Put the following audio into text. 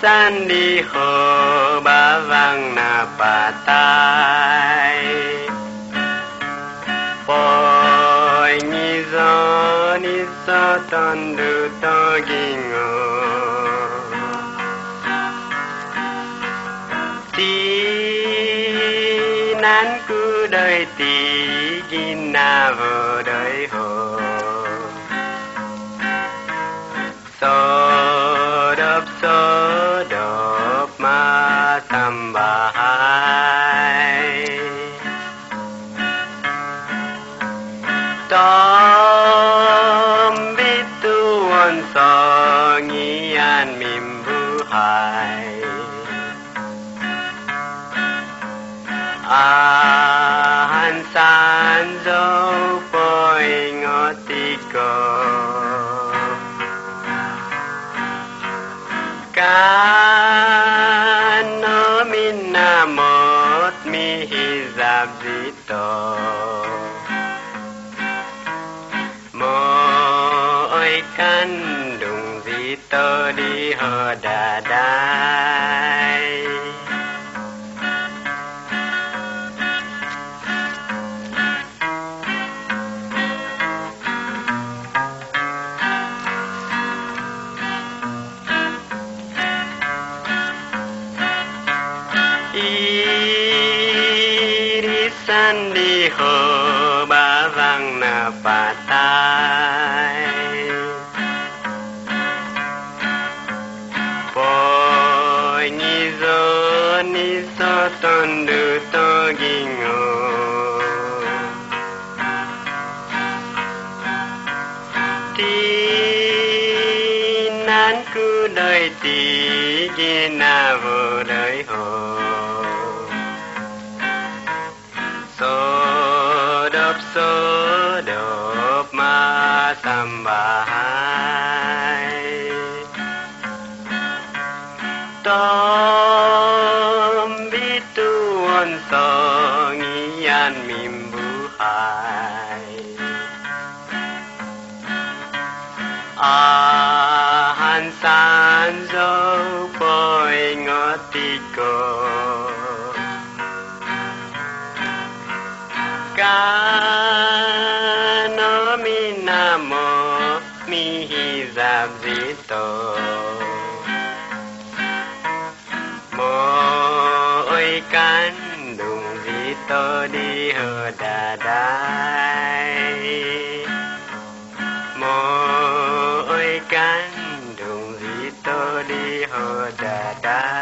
San đi hồ ba vang na patai poi ni so ton du to gingo ti nan cu đời ti gin na vô đời hồ so đập ma tam bahai tom bituan so ngian mim buhai an san zo poi ngotiko Kano minna mot mi hizab zito Mo oi kan dung zito di ho dadai Irisan di ho ba vang na patai poi ni so ton du to gingo ti nan cu đời ti gina vô đời hồ so đập ma tam bahai tom bituan so ngian mim buhai han san zo poi ngotiko Kano minamo mi hizab zito Mo oi kan dung zito di ho dadai Mo oi kan dung zito di ho dadai